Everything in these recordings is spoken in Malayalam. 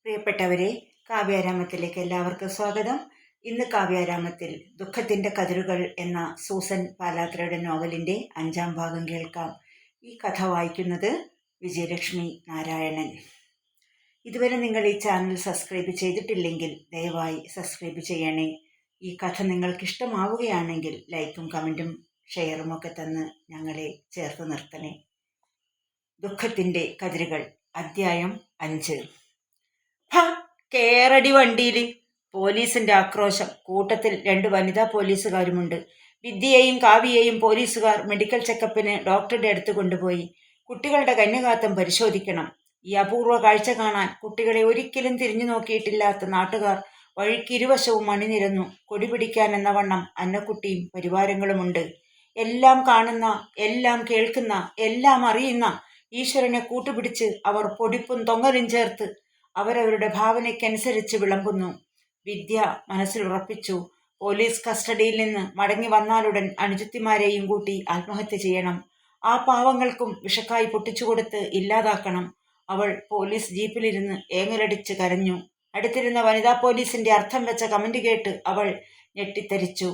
പ്രിയപ്പെട്ടവരെ, കാവ്യാരാമത്തിലേക്ക് എല്ലാവർക്കും സ്വാഗതം. ഇന്ന് കാവ്യാരാമത്തിൽ ദുഃഖത്തിൻ്റെ കതിരുകൾ എന്ന സൂസൻ പാലാത്രയുടെ നോവലിൻ്റെ 5-ാം ഭാഗം കേൾക്കാം. ഈ കഥ വായിക്കുന്നത് വിജയലക്ഷ്മി നാരായണൻ. ഇതുവരെ നിങ്ങൾ ഈ ചാനൽ സബ്സ്ക്രൈബ് ചെയ്തിട്ടില്ലെങ്കിൽ ദയവായി സബ്സ്ക്രൈബ് ചെയ്യണേ. ഈ കഥ നിങ്ങൾക്ക് ഇഷ്ടമാവുകയാണെങ്കിൽ ലൈക്കും കമൻറ്റും ഷെയറും ഒക്കെ തന്ന് ഞങ്ങളെ ചേർത്ത് നിർത്തണേ. ദുഃഖത്തിൻ്റെ കതിരുകൾ, അധ്യായം 5. കേറടി വണ്ടിയിൽ. പോലീസിന്റെ ആക്രോശം. കൂട്ടത്തിൽ 2 വനിതാ പോലീസുകാരുമുണ്ട്. വിദ്യയെയും കാവ്യയെയും പോലീസുകാർ മെഡിക്കൽ ചെക്കപ്പിന് ഡോക്ടറുടെ അടുത്ത് കൊണ്ടുപോയി. കുട്ടികളുടെ കന്യകാത്തം പരിശോധിക്കണം. ഈ അപൂർവ കാഴ്ച കാണാൻ കുട്ടികളെ ഒരിക്കലും തിരിഞ്ഞു നോക്കിയിട്ടില്ലാത്ത നാട്ടുകാർ വഴിക്കിരുവശവും അണിനിരന്നു. കൊടി പിടിക്കാൻ എന്ന വണ്ണം അന്നക്കുട്ടിയും പരിവാരങ്ങളുമുണ്ട്. എല്ലാം കാണുന്ന, എല്ലാം കേൾക്കുന്ന, എല്ലാം അറിയുന്ന ഈശ്വരനെ കൂട്ടുപിടിച്ച് അവർ പൊടിപ്പും തൊങ്ങലും ചേർത്ത് അവരവരുടെ ഭാവനയ്ക്കനുസരിച്ച് വിളമ്പുന്നു. വിദ്യ മനസ്സിൽ ഉറപ്പിച്ചു, പോലീസ് കസ്റ്റഡിയിൽ നിന്ന് മടങ്ങി വന്നാലുടൻ അനുജത്തിമാരെയും കൂട്ടി ആത്മഹത്യ ചെയ്യണം. ആ പാവങ്ങൾക്കും വിഷക്കായി പൊട്ടിച്ചുകൊടുത്ത് ഇല്ലാതാക്കണം. അവൾ പോലീസ് ജീപ്പിലിരുന്ന് ഏങ്ങലടിച്ച് കരഞ്ഞു. അടുത്തിരുന്ന വനിതാ പോലീസിന്റെ അർത്ഥം വെച്ച കമന്റ് കേട്ട് അവൾ ഞെട്ടിത്തരിച്ചു.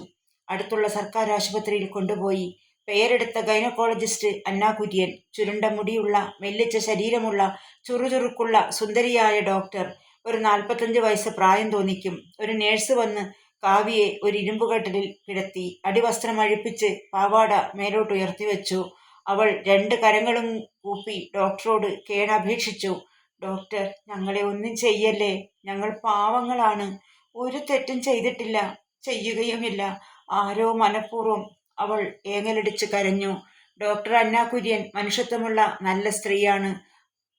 അടുത്തുള്ള സർക്കാർ ആശുപത്രിയിൽ കൊണ്ടുപോയി. പേരെടുത്ത ഗൈനക്കോളജിസ്റ്റ് അന്ന കുര്യൻ, ചുരുണ്ട മുടിയുള്ള മെല്ലിച്ച ശരീരമുള്ള ചുറുചുറുക്കുള്ള സുന്ദരിയായ ഡോക്ടർ. ഒരു 45 വയസ്സ് പ്രായം തോന്നിക്കും. ഒരു നേഴ്സ് വന്ന് കാവ്യയെ ഒരു ഇരുമ്പുകട്ടിലിൽ കിടത്തി അടിവസ്ത്രം അഴിപ്പിച്ച് പാവാട മേലോട്ട് ഉയർത്തിവെച്ചു. അവൾ 2 കരങ്ങളും കൂപ്പി ഡോക്ടറോട് കേണപേക്ഷിച്ചു. ഡോക്ടർ, ഞങ്ങളെ ഒന്നും ചെയ്യല്ലേ, ഞങ്ങൾ പാവങ്ങളാണ്, ഒരു തെറ്റും ചെയ്തിട്ടില്ല, ചെയ്യുകയുമില്ല. ആരോ മനഃപൂർവ്വം. അവൾ ഏങ്ങലടിച്ച് കരഞ്ഞു. ഡോക്ടർ അന്ന കുര്യൻ മനുഷ്യത്വമുള്ള നല്ല സ്ത്രീയാണ്.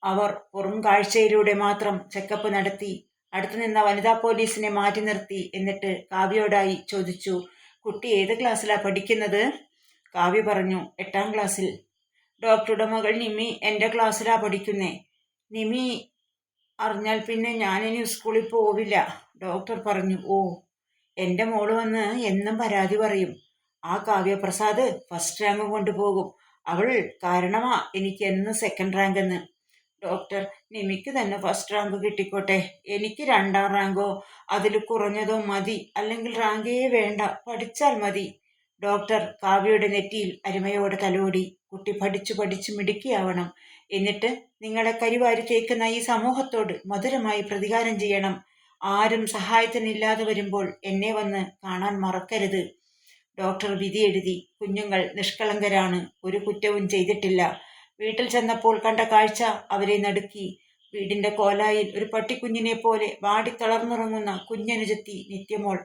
അവർ പുറം കാഴ്ചയിലൂടെ മാത്രം ചെക്കപ്പ് നടത്തി. അടുത്തു നിന്ന വനിതാ പോലീസിനെ മാറ്റി നിർത്തി. എന്നിട്ട് കാവ്യയോടായി ചോദിച്ചു, കുട്ടി ഏത് ക്ലാസ്സിലാ പഠിക്കുന്നത്? കാവ്യ പറഞ്ഞു, 8-ാം ക്ലാസ്സിൽ. ഡോക്ടറുടെ മകൾ നിമി എൻ്റെ ക്ലാസ്സിലാ പഠിക്കുന്നേ. നിമി അറിഞ്ഞാൽ പിന്നെ ഞാനിനി സ്കൂളിൽ പോവില്ല, ഡോക്ടർ പറഞ്ഞു. ഓ, എൻ്റെ മോള് വന്ന് എന്നും പരാതി പറയും. ആ കാവ്യപ്രസാദ് ഫസ്റ്റ് റാങ്ക് കൊണ്ടുപോകും. അവൾ കാരണമാ എനിക്ക് എന്ന് 2nd റാങ്ക് എന്ന്. ഡോക്ടർ, നിമിക്ക് തന്നെ ഫസ്റ്റ് റാങ്ക് കിട്ടിക്കോട്ടെ, എനിക്ക് 2-ാം റാങ്കോ അതിൽ കുറഞ്ഞതോ മതി, അല്ലെങ്കിൽ റാങ്കേ വേണ്ട, പഠിച്ചാൽ മതി. ഡോക്ടർ കാവ്യയുടെ നെറ്റിയിൽ അരുമയോടെ തലോടി. കുട്ടി പഠിച്ചു പഠിച്ചു മിടുക്കിയാവണം. എന്നിട്ട് നിങ്ങളെ കരിവാരി തേക്കുന്ന ഈ സമൂഹത്തോട് മധുരമായി പ്രതികാരം ചെയ്യണം. ആരും സഹായത്തിനില്ലാതെ വരുമ്പോൾ എന്നെ വന്ന് കാണാൻ മറക്കരുത്. ഡോക്ടർ വിധി എഴുതി. കുഞ്ഞുങ്ങൾ നിഷ്കളങ്കരാണ്, ഒരു കുറ്റവും ചെയ്തിട്ടില്ല. വീട്ടിൽ ചെന്നപ്പോൾ കണ്ട കാഴ്ച അവരെ നടുക്കി. വീടിന്റെ കോലായിൽ ഒരു പട്ടിക്കുഞ്ഞിനെ പോലെ വാടിത്തളർന്നുറങ്ങുന്ന കുഞ്ഞനുജത്തി നിത്യമോൾ.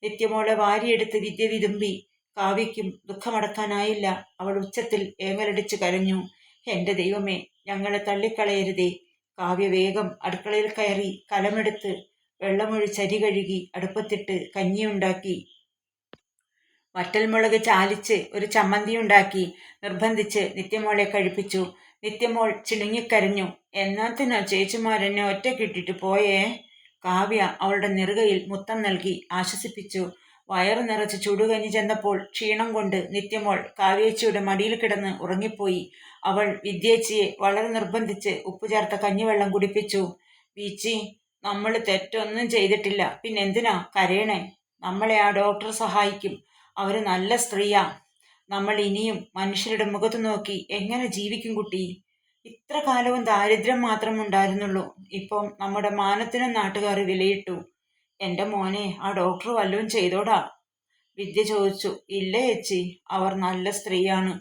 നിത്യമോളെ വാരിയെടുത്ത് വിദ്യ വിതുമ്പി. കാവ്യയ്ക്കും ദുഃഖമടക്കാനായില്ല. അവൾ ഉച്ചത്തിൽ ഏങ്ങലടിച്ച് കരഞ്ഞു. എൻ്റെ ദൈവമേ, ഞങ്ങളെ തള്ളിക്കളയരുതേ. കാവ്യ വേഗം അടുക്കളയിൽ കയറി കലമെടുത്ത് വെള്ളമൊഴിച്ചരി കഴുകി അടുപ്പത്തിട്ട് കഞ്ഞിയുണ്ടാക്കി. വറ്റൽമുളക് ചാലിച്ച് ഒരു ചമ്മന്തിയുണ്ടാക്കി നിർബന്ധിച്ച് നിത്യമോളെ കഴിപ്പിച്ചു. നിത്യമോൾ ചിണുങ്ങിക്കരഞ്ഞു. എന്നാത്തിനാ ചേച്ചിമാരെന്നെ ഒറ്റക്കിട്ടിട്ട് പോയേ? കാവ്യ അവളുടെ നെറുകയിൽ മുത്തം നൽകി ആശ്വസിപ്പിച്ചു. വയറു നിറച്ച് ചുടുകഞ്ഞി ചെന്നപ്പോൾ ക്ഷീണം കൊണ്ട് നിത്യമോൾ കാവ്യേച്ചിയുടെ മടിയിൽ കിടന്ന് ഉറങ്ങിപ്പോയി. അവൾ വിദ്യേച്ചിയെ വളരെ നിർബന്ധിച്ച് ഉപ്പു ചേർത്ത കഞ്ഞിവെള്ളം കുടിപ്പിച്ചു. വീച്ചി, നമ്മൾ തെറ്റൊന്നും ചെയ്തിട്ടില്ല, പിന്നെന്തിനാ കരയണേ? നമ്മളെ ആ ഡോക്ടർ സഹായിക്കും. അവര് നല്ല സ്ത്രീയാ. നമ്മൾ ഇനിയും മനുഷ്യരുടെ മുഖത്ത് നോക്കി എങ്ങനെ ജീവിക്കും കുട്ടി? ഇത്ര കാലവും ദാരിദ്ര്യം മാത്രം ഉണ്ടായിരുന്നുള്ളൂ. ഇപ്പം നമ്മുടെ മാനത്തിനും നാട്ടുകാർ വിലയിട്ടു. എൻ്റെ മോനെ ആ ഡോക്ടർ വല്ലതും ചെയ്തോടാ? വിദ്യ ചോദിച്ചു. ഇല്ല ചേച്ചി, അവർ നല്ല സ്ത്രീയാണ്.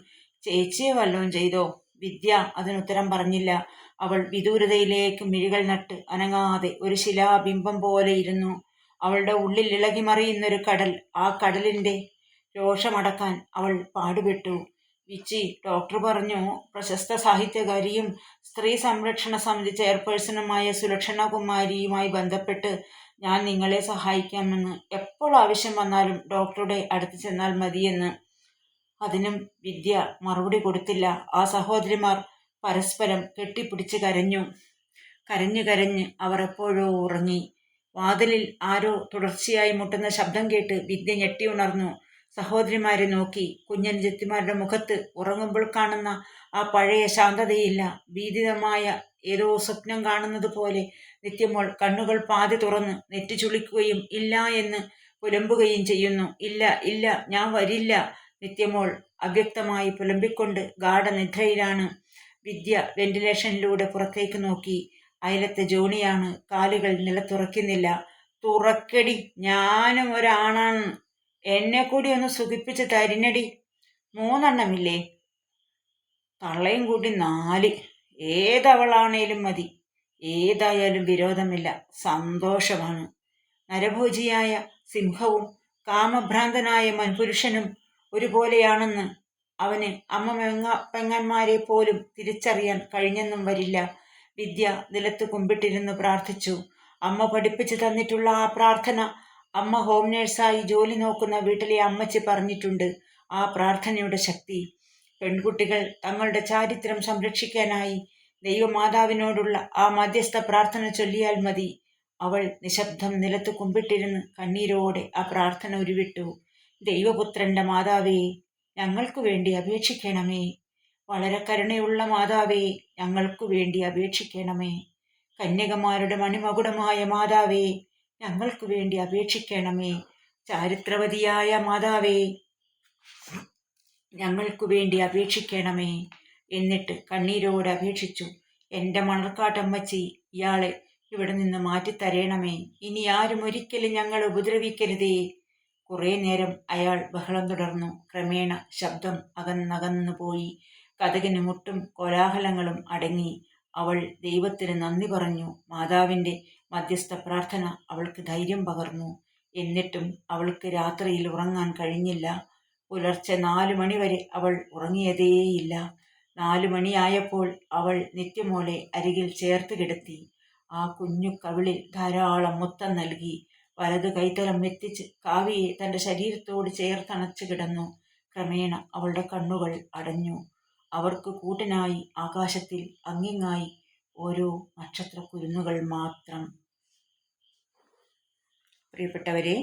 ചേച്ചിയെ വല്ലതും ചെയ്തോ? വിദ്യ അതിനുത്തരം പറഞ്ഞില്ല. അവൾ വിദൂരതയിലേക്ക് മിഴികൾ നട്ട് അനങ്ങാതെ ഒരു ശിലാബിംബം പോലെ ഇരുന്നു. അവളുടെ ഉള്ളിൽ ഇളകി മറിയുന്നൊരു കടൽ. ആ കടലിന്റെ രോഷമടക്കാൻ അവൾ പാടുപെട്ടു. വിച്ചി, ഡോക്ടർ പറഞ്ഞു, പ്രശസ്ത സാഹിത്യകാരിയും സ്ത്രീ സംരക്ഷണ സമിതി ചെയർപേഴ്സണുമായ സുലക്ഷണ കുമാരിയുമായി ബന്ധപ്പെട്ട് ഞാൻ നിങ്ങളെ സഹായിക്കാമെന്ന്. എപ്പോൾ ആവശ്യം വന്നാലും ഡോക്ടറുടെ അടുത്ത് ചെന്നാൽ മതിയെന്ന്. അതിനും വിദ്യ മറുപടി കൊടുത്തില്ല. ആ സഹോദരിമാർ പരസ്പരം കെട്ടിപ്പിടിച്ച് കരഞ്ഞു. കരഞ്ഞു കരഞ്ഞ് അവർ എപ്പോഴോ ഉറങ്ങി. വാതിലിൽ ആരോ തുടർച്ചയായി മുട്ടുന്ന ശബ്ദം കേട്ട് വിദ്യ ഞെട്ടിയുണർന്നു. സഹോദരിമാരെ നോക്കി. കുഞ്ഞനുജത്തിമാരുടെ മുഖത്ത് ഉറങ്ങുമ്പോൾ കാണുന്ന ആ പഴയ ശാന്തതയില്ല. ഭീതിതമായ ഏതോ സ്വപ്നം കാണുന്നത് പോലെ നിത്യമോൾ കണ്ണുകൾ പാതി തുറന്ന് നെറ്റി ചുളിക്കുകയും ഇല്ല എന്ന് പുലമ്പുകയും ചെയ്യുന്നു. ഇല്ല ഇല്ല, ഞാൻ വരില്ല. നിത്യമോൾ അവ്യക്തമായി പുലമ്പിക്കൊണ്ട് ഗാഠനിദ്രയിലാണ്. വിദ്യ വെന്റിലേഷനിലൂടെ പുറത്തേക്ക് നോക്കി. അയലത്തെ ജോണിയാണ്. കാലുകൾ നിലത്തുറയ്ക്കുന്നില്ല. തുറക്കടി, ഞാനും ഒരാണാണ്. എന്നെ കൂടി ഒന്ന് സുഖിപ്പിച്ച് തരിനടി. 3 എണ്ണമില്ലേ? തള്ളയും കൂടി 4. ഏതവളാണേലും മതി. ഏതായാലും വിരോധമില്ല, സന്തോഷമാണ്. നരഭോജിയായ സിംഹവും കാമഭ്രാന്തനായ മൻപുരുഷനും ഒരുപോലെയാണെന്ന് അവന് പെങ്ങന്മാരെ പോലും തിരിച്ചറിയാൻ കഴിഞ്ഞെന്നും വരില്ല. വിദ്യ നിലത്ത് കുമ്പിട്ടിരുന്ന് പ്രാർത്ഥിച്ചു. അമ്മ പഠിപ്പിച്ചു തന്നിട്ടുള്ള ആ പ്രാർത്ഥന അമ്മ ഹോം നേഴ്സായി ജോലി നോക്കുന്ന വീട്ടിലെ അമ്മച്ചി പറഞ്ഞിട്ടുണ്ട്. ആ പ്രാർത്ഥനയുടെ ശക്തി. പെൺകുട്ടികൾ തങ്ങളുടെ ചാരിത്രം സംരക്ഷിക്കാനായി ദൈവമാതാവിനോടുള്ള ആ മധ്യസ്ഥ പ്രാർത്ഥന ചൊല്ലിയാൽ മതി. അവൾ നിശബ്ദം നിലത്ത് കുമ്പിട്ടിരുന്ന് കണ്ണീരോടെ ആ പ്രാർത്ഥന ഉരുവിട്ടു. ദൈവപുത്രന്റെ മാതാവേ, ഞങ്ങൾക്കു വേണ്ടി അപേക്ഷിക്കണമേ. വളരെ കരുണയുള്ള മാതാവേ, ഞങ്ങൾക്കു വേണ്ടി അപേക്ഷിക്കണമേ. കന്യകമാരുടെ മണിമകുടമായ മാതാവേ, ഞങ്ങൾക്കു വേണ്ടി അപേക്ഷിക്കണമേ. ചാരിത്രവതിയായ മാതാവേ, ഞങ്ങൾക്കു വേണ്ടി അപേക്ഷിക്കണമേ. എന്നിട്ട് കണ്ണീരോടെ അപേക്ഷിച്ചു. എൻ്റെ മണർക്കാട്ടമ്മച്ചി, ഇയാളെ ഇവിടെ നിന്ന് മാറ്റിത്തരേണമേ. ഇനി ആരും ഒരിക്കലും ഞങ്ങളെ ഉപദ്രവിക്കരുതേ. കുറേ നേരം അയാൾ ബഹളം തുടർന്നു. ക്രമേണ ശബ്ദം അകന്നകന്നു പോയി. കതകിന് മുട്ടും കോലാഹലങ്ങളും അടങ്ങി. അവൾ ദൈവത്തിന് നന്ദി പറഞ്ഞു. മാതാവിൻ്റെ മധ്യസ്ഥ പ്രാർത്ഥന അവൾക്ക് ധൈര്യം പകർന്നു. എന്നിട്ടും അവൾക്ക് രാത്രിയിൽ ഉറങ്ങാൻ കഴിഞ്ഞില്ല. പുലർച്ചെ 4 മണിവരെ അവൾ ഉറങ്ങിയതേയില്ല. 4 മണിയായപ്പോൾ അവൾ നിത്യമോളെ അരികിൽ ചേർത്ത് കിടത്തി. ആ കുഞ്ഞു കവിളിൽ ധാരാളം മുത്തം നൽകി. വലതു കൈത്തലം എത്തിച്ച് കാവ്യയെ തൻ്റെ ശരീരത്തോട് ചേർത്തണച്ചു കിടന്നു. ക്രമേണ അവളുടെ കണ്ണുകൾ അടഞ്ഞു. അവർക്ക് കൂട്ടിനായി ആകാശത്തിൽ അങ്ങിങ്ങായി ഓരോ നക്ഷത്രക്കുരുന്നുകൾ മാത്രം. പ്രിയപ്പെട്ടവരെ,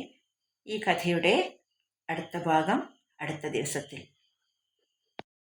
ഈ കഥയുടെ അടുത്ത ഭാഗം അടുത്ത ദിവസത്തിൽ.